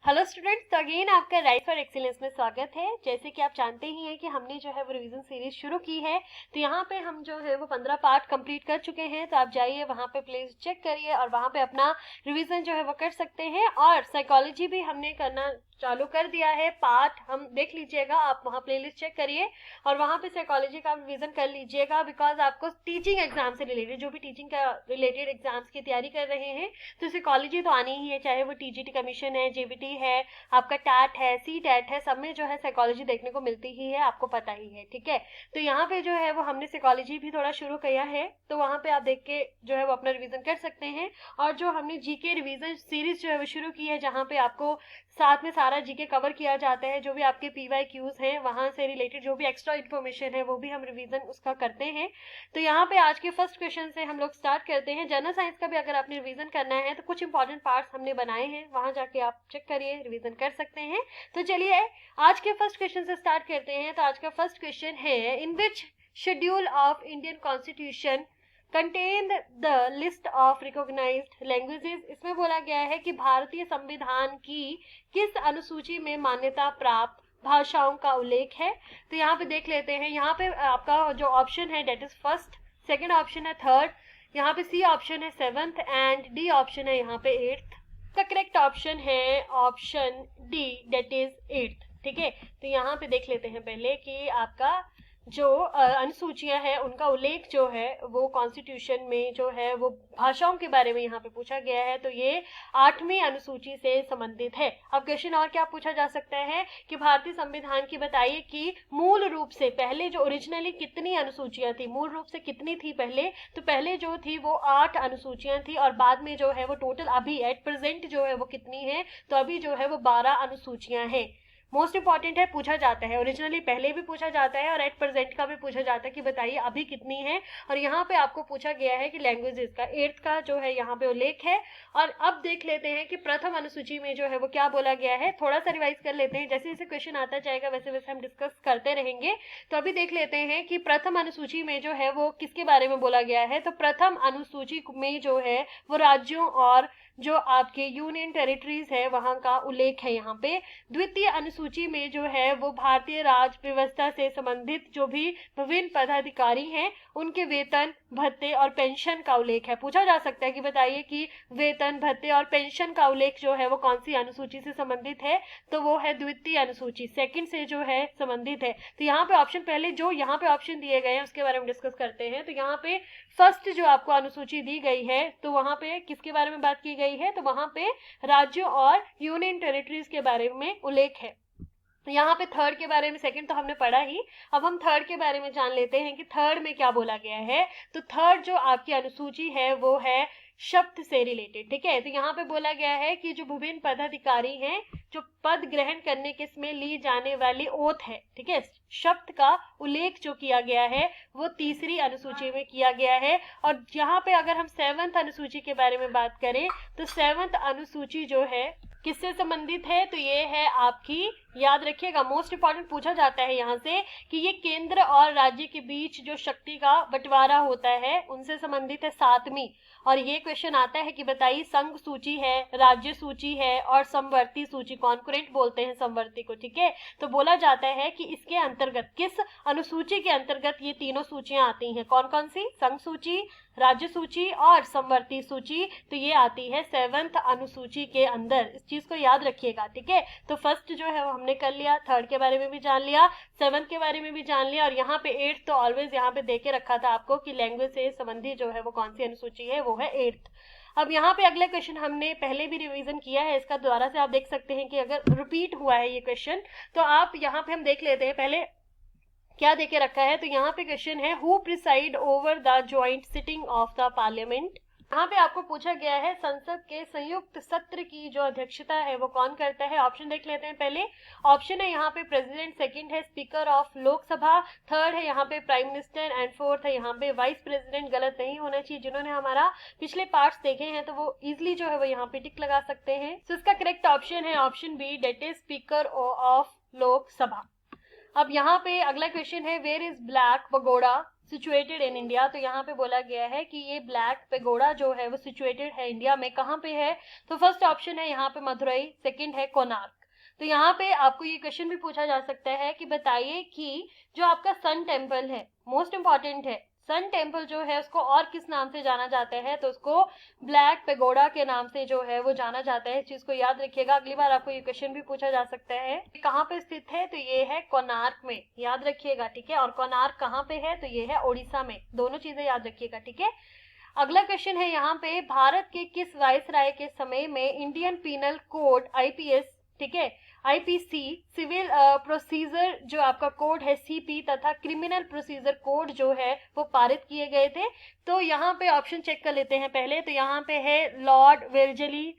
Hello students, तो again आपका right for excellence में स्वागत है। जैसे कि आप जानते ही हैं कि हमने जो है वो रिवीजन सीरीज शुरू की है। तो यहाँ पे हम जो है वो 15 पार्ट कंप्लीट कर चुके हैं। तो आप जाइए वहाँ पे प्लीज चेक करिए और वहाँ पे अपना रिवीजन जो है वो कर सकते हैं। और साइकोलॉजी भी हमने करना चालू कर दिया है, पार्ट हम देख लीजिएगा, आप वहाँ प्लेलिस्ट चेक करिए और वहाँ पे साइकोलॉजी का रिवीजन कर लीजिएगा। बिकॉज आपको टीचिंग एग्जाम से रिलेटेड, जो भी टीचिंग का रिलेटेड एग्जाम्स की तैयारी कर रहे हैं, तो साइकोलॉजी तो आनी ही है। चाहे वो टीजीटी कमीशन है, जेबीटी है, आपका टैट है, सी टैट है, सब में जो है साइकोलॉजी देखने को मिलती ही है, आपको पता ही है। ठीक है, तो यहाँ पे जो है वो हमने साइकोलॉजी भी थोड़ा शुरू किया है, तो वहाँ पे आप देख के जो है वो अपना रिवीजन कर सकते हैं। और जो हमने जीके रिवीजन सीरीज जो है वो शुरू की है, जहाँ पे आपको साथ में सारा जीके कवर किया जाता है, जो भी आपके पीवाई क्यूज हैं वहां से रिलेटेड जो भी एक्स्ट्रा इन्फॉर्मेशन है वो भी हम रिवीजन उसका करते हैं। तो यहाँ पे आज के फर्स्ट क्वेश्चन से हम लोग स्टार्ट करते हैं। जनरल साइंस का भी अगर आपने रिवीजन करना है तो कुछ इंपॉर्टेंट पार्ट्स हमने बनाए हैं, वहां जाके आप चेक करिए, रिवीजन कर सकते हैं। तो चलिए आज के फर्स्ट क्वेश्चन से स्टार्ट करते हैं। तो आज का फर्स्ट क्वेश्चन है, in which schedule of Indian constitution contain the list of recognised languages. इसमें बोला गया है कि भारतीय संविधान की किस अनुसूची में मान्यता प्राप्त भाषाओं का उल्लेख है। तो यहाँ पे देख लेते हैं। यहाँ पे आपका जो ऑप्शन है that is first, second option है थर्ड, यहाँ पे सी ऑप्शन है सेवंथ एंड डी ऑप्शन है यहाँ पे एट्थ। का करेक्ट ऑप्शन है option D, that is eighth. ठीक है, तो यहाँ पे देख लेते हैं पहले कि आपका जो अनुसूचियां हैं उनका उल्लेख जो है वो कॉन्स्टिट्यूशन में जो है वो भाषाओं के बारे में यहाँ पे पूछा गया है। तो ये 8वीं अनुसूची से संबंधित है। अब क्वेश्चन और क्या पूछा जा सकता है कि भारतीय संविधान की बताइए कि मूल रूप से पहले जो ओरिजिनली कितनी अनुसूचियां थी, मूल रूप से कितनी थी पहले। तो पहले जो थी वो 8 अनुसूचियां थी और बाद में जो है वो टोटल अभी एट प्रेजेंट जो है वो कितनी है, तो अभी जो है वो 12 अनुसूचियां हैं। मोस्ट इंपॉर्टेंट है, पूछा जाता है, ओरिजिनली पहले भी पूछा जाता है और एट प्रेजेंट का भी पूछा जाता है कि बताइए अभी कितनी है। और यहाँ पे आपको पूछा गया है कि लैंग्वेजेस का 8th का जो है यहाँ पे उल्लेख है। और अब देख लेते हैं कि प्रथम अनुसूची में जो है वो क्या बोला गया है। थोड़ा सा रिवाइज कर लेते हैं, जैसे जैसे क्वेश्चन आता जाएगा वैसे वैसे हम डिस्कस करते रहेंगे। तो अभी देख लेते हैं कि प्रथम अनुसूची में जो है वो किसके बारे में बोला गया है। तो प्रथम अनुसूची में जो है वो राज्यों और जो आपके यूनियन टेरिटरीज है वहां का उल्लेख है यहाँ पे। द्वितीय अनुसूची में जो है वो भारतीय राज व्यवस्था से संबंधित जो भी विभिन्न पदाधिकारी हैं उनके वेतन, भत्ते और पेंशन का उल्लेख है। पूछा जा सकता है कि बताइए कि वेतन, भत्ते और पेंशन का उल्लेख जो है वो कौन सी अनुसूची से संबंधित है। तो वो है द्वितीय अनुसूची, सेकंड से जो है संबंधित है। तो यहाँ पे ऑप्शन, पहले जो यहाँ पे ऑप्शन दिए गए हैं उसके बारे में डिस्कस करते हैं। तो यहाँ पे फर्स्ट जो आपको अनुसूची दी गई है तो वहां पे किसके बारे में बात की गई है, तो वहां पे राज्यों और यूनियन टेरिटरीज के बारे में उल्लेख है। यहाँ पे थर्ड के बारे में, सेकंड तो हमने पढ़ा ही, अब हम थर्ड के बारे में जान लेते हैं कि थर्ड में क्या बोला गया है। तो थर्ड जो आपकी अनुसूची है वो है शब्द से रिलेटेड। ठीक है, तो यहाँ पे बोला गया है कि जो विभिन्न पदाधिकारी हैं जो पद ग्रहण करने के इसमें ली जाने वाली ओथ है, ठीक है, शब्द का उल्लेख जो किया गया है वो तीसरी अनुसूची में किया गया है। और यहाँ पे अगर हम 7th अनुसूची के बारे में बात करें तो 7th अनुसूची जो है किससे संबंधित है, तो ये है आपकी, याद रखिएगा, मोस्ट इंपॉर्टेंट पूछा जाता है यहाँ से कि ये केंद्र और राज्य के बीच जो शक्ति का बंटवारा होता है उनसे संबंधित है 7वीं। और ये क्वेश्चन आता है कि बताइए संघ सूची है, राज्य सूची है और समवर्ती सूची, कॉन्करेंट बोलते हैं समवर्ती को। ठीक है, तो बोला जाता है कि इसके अंतर्गत, किस अनुसूची के अंतर्गत ये तीनों सूचियां आती हैं, कौन कौन सी, संघ सूची, राज्य सूची और समवर्ती सूची। तो ये आती है 7th अनुसूची के अंदर, इस चीज को याद रखिएगा। ठीक है, तो फर्स्ट जो है वो हमने कर लिया, थर्ड के बारे में भी जान लिया, 7th के बारे में भी जान लिया, और यहाँ पे 8th तो ऑलवेज यहाँ पे देके रखा था आपको कि लैंग्वेज से संबंधित जो है वो कौन सी अनुसूची है, वो है 8th। अब यहाँ पे अगला क्वेश्चन हमने पहले भी रिवीजन किया है, इसका दोबारा से आप देख सकते हैं कि अगर रिपीट हुआ है ये क्वेश्चन तो आप यहाँ पे हम देख लेते हैं पहले क्या देके रखा है। तो यहाँ पे क्वेश्चन है, who preside over the joint sitting of the parliament. यहाँ पे आपको पूछा गया है संसद के संयुक्त सत्र की जो अध्यक्षता है वो कौन करता है। ऑप्शन देख लेते हैं पहले। ऑप्शन है यहाँ पे प्रेसिडेंट, सेकंड है स्पीकर ऑफ लोकसभा, थर्ड है यहाँ पे प्राइम मिनिस्टर एंड फोर्थ है यहाँ पे वाइस प्रेसिडेंट। गलत नहीं होना चाहिए, जिन्होंने हमारा पिछले पार्ट्स देखे हैं तो वो इजिली जो है वो यहाँ पे टिक लगा सकते हैं। तो इसका करेक्ट ऑप्शन है option B, that is speaker of Lok Sabha. अब यहाँ पे अगला क्वेश्चन है, where is Black Pagoda situated in India, तो यहाँ पे बोला गया है कि ये ब्लैक पेगोडा जो है वो सिचुएटेड है इंडिया में। कहाँ पे है? तो फर्स्ट ऑप्शन है यहाँ पे मदुरई, सेकंड है कोणार्क। तो यहाँ पे आपको ये क्वेश्चन भी पूछा जा सकता है कि बताइए कि जो आपका सन टेम्पल है, मोस्ट इंपॉर्टेंट है, सन टेम्पल जो है उसको और किस नाम से जाना जाता है? तो उसको ब्लैक पेगोडा के नाम से जो है वो जाना जाता है। इस चीज को याद रखिएगा, अगली बार आपको ये क्वेश्चन भी पूछा जा सकता है। कहाँ पे स्थित है? तो ये है कोणार्क में, याद रखिएगा, ठीक है। और कोणार्क कहाँ पे है? तो ये है ओडिशा में। दोनों चीजें याद रखिएगा, ठीक है। अगला क्वेश्चन है यहाँ पे, भारत के किस वायसराय के समय में इंडियन पीनल कोड आईपीएस, ठीक है, आईपीसी, सिविल प्रोसीजर जो आपका कोड है सीपी तथा क्रिमिनल प्रोसीजर कोड जो है वो पारित किए गए थे? तो यहाँ पे ऑप्शन चेक कर लेते हैं पहले। तो यहाँ पे है लॉर्ड वेल्जली,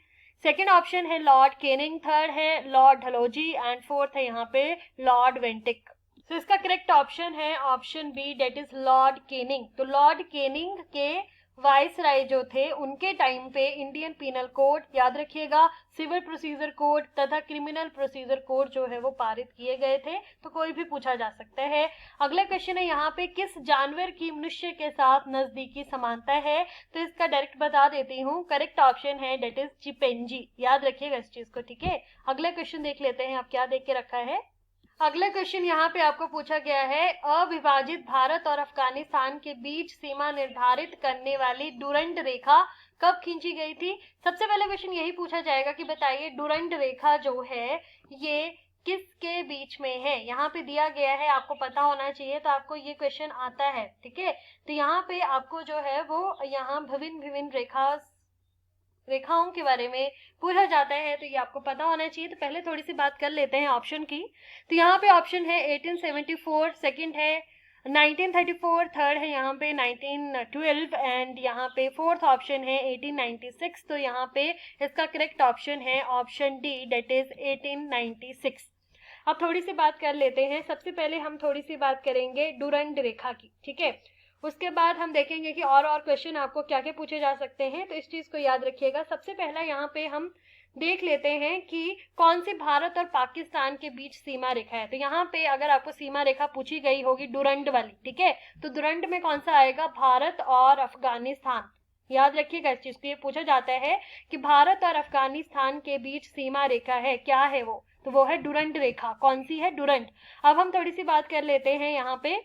सेकेंड ऑप्शन है लॉर्ड केनिंग, थर्ड है लॉर्ड ढलोजी एंड फोर्थ है यहाँ पे लॉर्ड वेंटिक। तो इसका करेक्ट ऑप्शन है option B, that is Lord Canning. तो लॉर्ड केनिंग के वाइसराय जो थे उनके टाइम पे इंडियन पीनल कोड, याद रखिएगा, सिविल प्रोसीजर कोड तथा क्रिमिनल प्रोसीजर कोड जो है वो पारित किए गए थे। तो कोई भी पूछा जा सकता है। अगला क्वेश्चन है यहाँ पे, किस जानवर की मनुष्य के साथ नजदीकी समानता है? तो इसका डायरेक्ट बता देती हूँ, करेक्ट ऑप्शन है डेट इज चिंपैंजी। याद रखिएगा इस चीज को, ठीक है। अगला क्वेश्चन देख लेते हैं, आप क्या देख के रखा है। अगला क्वेश्चन यहाँ पे आपको पूछा गया है, अविभाजित भारत और अफगानिस्तान के बीच सीमा निर्धारित करने वाली डुरंड रेखा कब खींची गई थी? सबसे पहले क्वेश्चन यही पूछा जाएगा कि बताइए डुरंड रेखा जो है ये किसके बीच में है? यहाँ पे दिया गया है, आपको पता होना चाहिए, तो आपको ये क्वेश्चन आता है, ठीक है। तो यहाँ पे आपको जो है वो यहाँ विभिन्न विभिन्न रेखाओं के बारे में पूछा जाता है, तो ये आपको पता होना चाहिए। तो पहले थोड़ी सी बात कर लेते हैं ऑप्शन की। तो यहाँ पे ऑप्शन है 1874, सेकंड है 1934, थर्ड है यहाँ पे 1912 एंड यहाँ पे फोर्थ ऑप्शन है 1896। तो यहाँ पे इसका करेक्ट ऑप्शन है ऑप्शन डी, डेट इज 1896। अब थोड़ी सी बात कर लेते हैं। सबसे पहले हम थोड़ी सी बात करेंगे डुरंड रेखा की, ठीक है। उसके बाद हम देखेंगे कि और क्वेश्चन आपको क्या क्या पूछे जा सकते हैं, तो इस चीज को याद रखिएगा। सबसे पहला यहाँ पे हम देख लेते हैं कि कौन सी भारत और पाकिस्तान के बीच सीमा रेखा है। तो यहाँ पे अगर आपको सीमा रेखा पूछी गई होगी डुरंड वाली, ठीक है, तो डुरंड में कौन सा आएगा? भारत और अफगानिस्तान। याद रखिएगा इस चीज को, ये पूछा जाता है कि भारत और अफगानिस्तान के बीच सीमा रेखा है, क्या है वो? तो वो है डुरंड रेखा। कौन सी है? डुरंड। अब हम थोड़ी सी बात कर लेते हैं यहाँ पे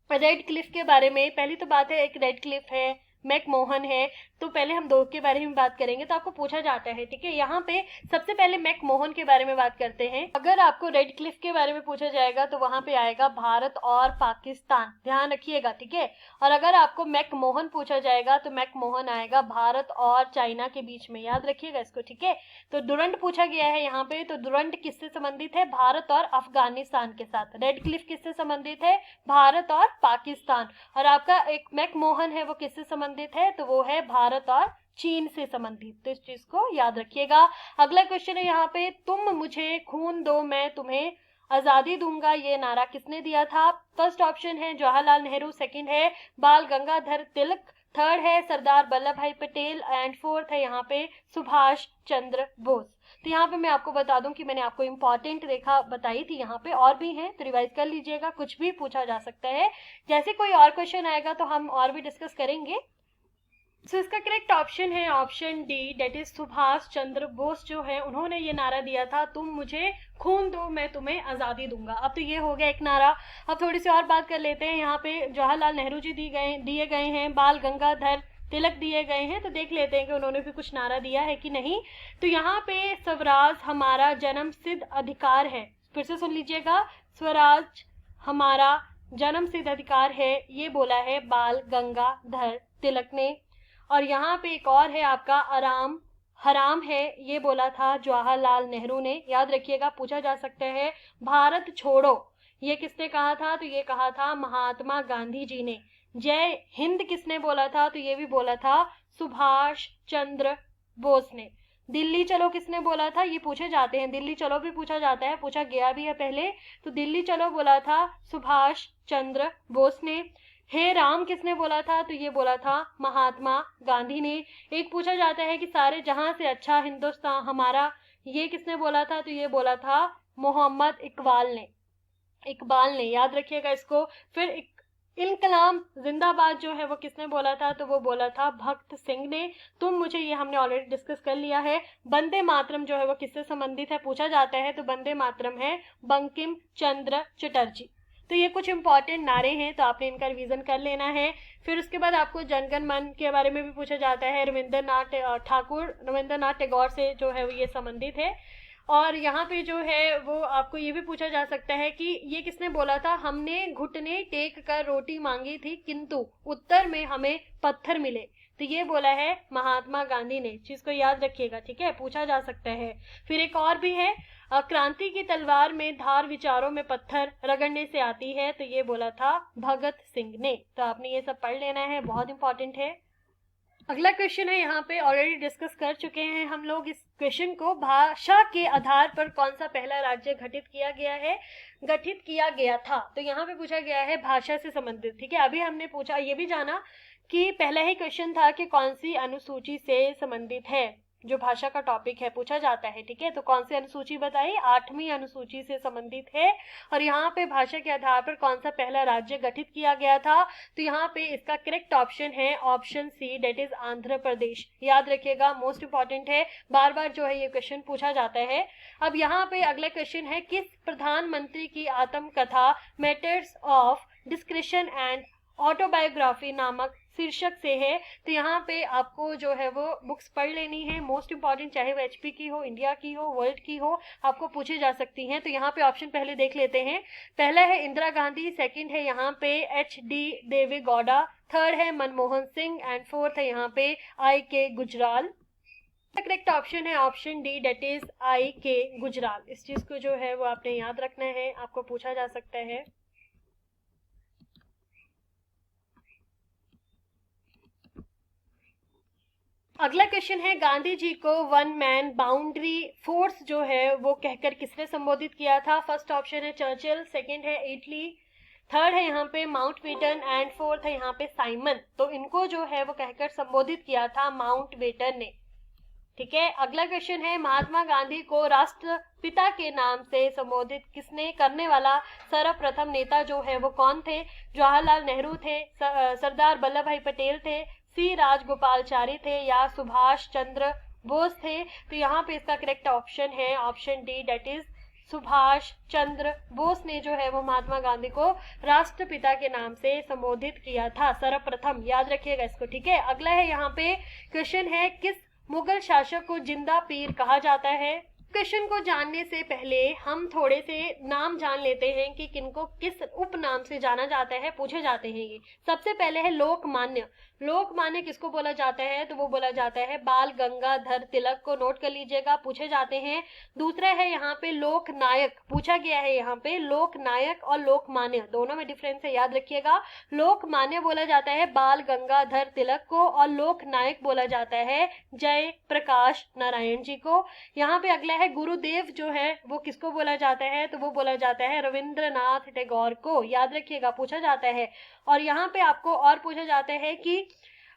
रेड क्लिफ के बारे में। पहली तो बात है, एक रेड क्लिफ है, मैकमोहन है। तो पहले हम दो के बारे में बात करेंगे, तो आपको पूछा जाता है, ठीक है। यहाँ पे सबसे पहले मैकमोहन के बारे में बात करते हैं। अगर आपको रेड क्लिफ के बारे में पूछा जाएगा तो वहां पे आएगा भारत और पाकिस्तान, ध्यान रखिएगा, ठीक है। और अगर आपको मैकमोहन पूछा जाएगा तो मैकमोहन आएगा भारत और चाइना के बीच में, याद रखिएगा इसको, ठीक है। तो डुरंड पूछा गया है यहाँ पे, तो डुरंड किससे संबंधित है? भारत और अफगानिस्तान के साथ। रेड क्लिफ किससे संबंधित है? भारत और पाकिस्तान। और आपका एक मैकमोहन है वो किससे संबंधित है? तो वो है भारत और चीन से संबंधित। तो इस चीज को याद रखिएगा। अगला क्वेश्चन है यहाँ पे, तुम मुझे खून दो मैं तुम्हें आजादी दूंगा, ये नारा किसने दिया था? फर्स्ट ऑप्शन है जवाहरलाल नेहरू, सेकंड है बाल गंगाधर तिलक, थर्ड है सरदार वल्लभ भाई पटेल एंड फोर्थ है यहाँ पे सुभाष चंद्र बोस। तो यहाँ पे मैं आपको बता दूं कि मैंने आपको इंपॉर्टेंट रेखा बताई थी, यहाँ पे और भी हैं, तो रिवाइज कर लीजिएगा, कुछ भी पूछा जा सकता है। जैसे कोई और क्वेश्चन आएगा तो हम और भी डिस्कस करेंगे। सो इसका करेक्ट ऑप्शन है option D, that is Subhash Chandra Bose जो है उन्होंने ये नारा दिया था, तुम मुझे खून दो मैं तुम्हें आजादी दूंगा। अब तो ये हो गया एक नारा। अब थोड़ी सी और बात कर लेते हैं। यहाँ पे जवाहरलाल नेहरू जी दिए गए हैं, बाल गंगाधर तिलक दिए गए हैं, तो देख लेते हैं कि उन्होंने भी कुछ नारा दिया है कि नहीं। तो यहाँ पे स्वराज हमारा जन्म सिद्ध अधिकार है, फिर से सुन लीजिएगा, स्वराज हमारा जन्म सिद्ध अधिकार है, ये बोला है बाल गंगाधर तिलक ने। और यहाँ पे एक और है आपका, आराम हराम है, ये बोला था जवाहरलाल नेहरू ने, याद रखिएगा, पूछा जा सकता है। भारत छोड़ो ये किसने कहा था? तो ये कहा था महात्मा गांधी जी ने। जय हिंद किसने बोला था? तो ये भी बोला था सुभाष चंद्र बोस ने। दिल्ली चलो किसने बोला था? ये पूछे जाते हैं, दिल्ली चलो भी पूछा जाता है, पूछा गया भी है पहले। तो दिल्ली चलो बोला था सुभाष चंद्र बोस ने। हे राम किसने बोला था? तो ये बोला था महात्मा गांधी ने। एक पूछा जाता है कि सारे जहां से अच्छा हिंदुस्तान हमारा, ये किसने बोला था? तो ये बोला था मोहम्मद इकबाल ने, याद रखिएगा इसको। फिर इनकलाब जिंदाबाद जो है वो किसने बोला था, तो वो बोला था भगत सिंह ने। तुम मुझे, ये हमने ऑलरेडी डिस्कस कर लिया है। वंदे मातरम जो है वो किससे संबंधित है पूछा जाता है, तो वंदे मातरम है बंकिम चंद्र चटर्जी। तो ये कुछ इंपॉर्टेंट नारे हैं, तो आपने इनका रिवीजन कर लेना है। फिर उसके बाद आपको जनगण मन के बारे में भी पूछा जाता है, रविंद्रनाथ टैगोर से जो है वो ये संबंधित है। और यहाँ पे जो है वो आपको ये भी पूछा जा सकता है कि ये किसने बोला था, हमने घुटने टेक कर रोटी मांगी थी किंतु उत्तर में हमें पत्थर मिले। तो ये बोला है महात्मा गांधी ने, चीज को याद रखिएगा, ठीक है, पूछा जा सकता है। फिर एक और भी है, क्रांति की तलवार में धार विचारों में पत्थर रगड़ने से आती है, तो ये बोला था भगत सिंह ने। तो आपने ये सब पढ़ लेना है, बहुत इंपॉर्टेंट है। अगला क्वेश्चन है, यहाँ पे ऑलरेडी डिस्कस कर चुके हैं हम लोग इस क्वेश्चन को, भाषा के आधार पर कौन सा पहला राज्य गठित किया गया था। तो यहाँ पे पूछा गया है भाषा से संबंधित, ठीक है। अभी हमने पूछा, ये भी जाना कि पहला ही क्वेश्चन था कि कौन सी अनुसूची से संबंधित है, जो भाषा का टॉपिक है पूछा जाता है, ठीक है। तो कौन सी अनुसूची बताई, 8वीं अनुसूची से संबंधित है। और यहाँ पे भाषा के आधार पर कौन सा पहला राज्य गठित किया गया था, तो यहाँ पे इसका करेक्ट ऑप्शन है option C, that is Andhra Pradesh. याद रखिएगा, मोस्ट इंपॉर्टेंट है, बार बार जो है ये क्वेश्चन पूछा जाता है। अब यहाँ पे अगला क्वेश्चन है, किस प्रधानमंत्री की आत्मकथा matters of discretion and autobiography नामक शीर्षक से है। तो यहाँ पे आपको जो है वो बुक्स पढ़ लेनी है, मोस्ट इंपॉर्टेंट, चाहे वो एचपी की हो, इंडिया की हो, वर्ल्ड की हो, आपको पूछी जा सकती हैं। तो यहाँ पे ऑप्शन पहले देख लेते हैं। पहला है इंदिरा गांधी, सेकंड है यहाँ पे एच.डी. देवे गौड़ा, थर्ड है मनमोहन सिंह एंड फोर्थ है यहाँ पे आई.के. गुजराल। करेक्ट ऑप्शन है option D, that is I K. Gujral. इस चीज को जो है वो आपने याद रखना है, आपको पूछा जा सकता है। अगला क्वेश्चन है, गांधी जी को वन मैन बाउंड्री फोर्स जो है वो कहकर किसने संबोधित किया था। फर्स्ट ऑप्शन है चर्चिल, सेकंड है इटली, थर्ड है यहाँ पे माउंटबेटन एंड फोर्थ है यहाँ पे साइमन। तो इनको जो है वो कहकर संबोधित किया था माउंटबेटन ने, ठीक है। अगला क्वेश्चन है, महात्मा गांधी को राष्ट्रपिता के नाम से संबोधित किसने करने वाला सर्वप्रथम नेता जो है वो कौन थे। जवाहरलाल नेहरू थे, सरदार वल्लभ भाई पटेल थे, सी राजगोपालचारी थे या सुभाष चंद्र बोस थे। तो यहाँ पे इसका करेक्ट ऑप्शन है option D, that is Subhash Chandra Bose ने जो है वो महात्मा गांधी को राष्ट्रपिता के नाम से संबोधित किया था सर्वप्रथम। याद रखिएगा इसको, ठीक है। अगला है यहाँ पे क्वेश्चन है, किस मुगल शासक को जिंदा पीर कहा जाता है। क्वेश्चन को जानने से पहले हम थोड़े से नाम जान लेते हैं कि किनको किस उपनाम से जाना जाता है, पूछे जाते हैं ये। सबसे पहले है लोकमान्य। लोकमान्य किसको बोला जाता है, तो वो बोला जाता है बाल गंगाधर तिलक को, नोट कर लीजिएगा, पूछे जाते हैं। दूसरा है यहाँ पे लोकनायक, पूछा गया है यहाँ पे लोकनायक और लोकमान्य दोनों में डिफरेंस है, याद रखिएगा। लोकमान्य बोला जाता है बाल गंगाधर तिलक को और लोकनायक बोला जाता है जय प्रकाश नारायण जी को। यहाँ पे अगला है गुरुदेव जो है वो किसको बोला जाता है, तो वो बोला जाता है रविंद्रनाथ टैगोर को, याद रखिएगा, पूछा जाता है। और यहाँ पे आपको और पूछा जाता है कि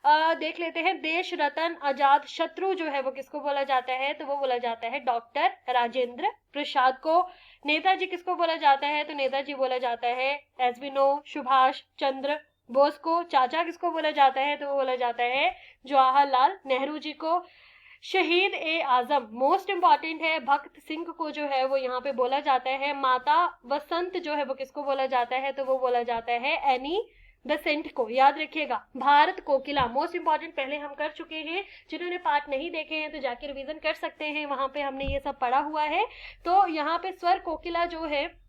देख लेते हैं, देश रत्न अजात शत्रु जो है वो किसको बोला जाता है, तो वो बोला जाता है डॉक्टर राजेंद्र प्रसाद को। नेताजी किसको बोला जाता है, तो नेताजी बोला जाता है as we know Subhash Chandra Bose को। चाचा किसको बोला जाता है, तो वो बोला जाता है जवाहरलाल नेहरू जी को। शहीद ए आजम मोस्ट इंपॉर्टेंट है, भगत सिंह को जो है वो यहाँ पे बोला जाता है। माता वसंत जो है वो किसको बोला जाता है, तो वो बोला जाता है एनी बेसेंट को, याद रखिएगा। भारत कोकिला मोस्ट इंपॉर्टेंट, पहले हम कर चुके हैं, जिन्होंने पार्ट नहीं देखे हैं तो जाके रिवीजन कर सकते हैं, वहां पे हमने ये सब पढ़ा हुआ है। तो यहाँ पे स्वर कोकिला जो है,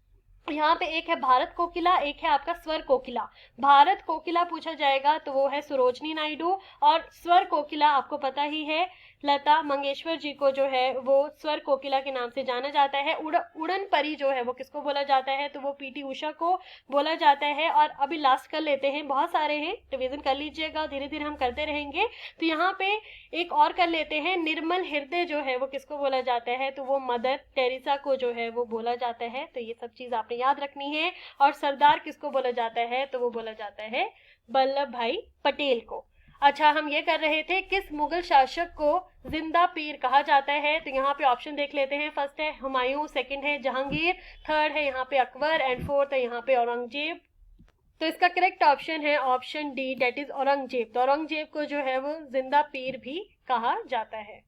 यहाँ पे एक है भारत कोकिला, एक है आपका स्वर कोकिला। भारत कोकिला पूछा जाएगा तो वो है सरोजनी नायडू, और स्वर कोकिला आपको पता ही है लता मंगेशकर जी को जो है वो स्वर कोकिला के नाम से जाना जाता है। उड़न परी जो है वो किसको बोला जाता है, तो वो पीटी उषा को बोला जाता है। और अभी लास्ट कर लेते हैं, बहुत सारे हैं, रिवीजन कर लीजिएगा, धीरे धीरे हम करते रहेंगे। तो यहाँ पे एक और कर लेते हैं, निर्मल हृदय जो है वो किसको बोला जाता है, तो वो मदर टेरेसा को जो है वो बोला जाता है। तो ये सब चीज आपने याद रखनी है। और सरदार किसको बोला जाता है, तो वो बोला जाता है वल्लभ भाई पटेल को। अच्छा, हम ये कर रहे थे किस मुगल शासक को जिंदा पीर कहा जाता है, तो यहाँ पे ऑप्शन देख लेते हैं। फर्स्ट है हुमायूं, सेकंड है जहांगीर, थर्ड है यहाँ पे अकबर एंड फोर्थ है यहाँ पे औरंगजेब। तो इसका करेक्ट ऑप्शन है option D, that is Aurangzeb. तो औरंगजेब को जो है वो जिंदा पीर भी कहा जाता है।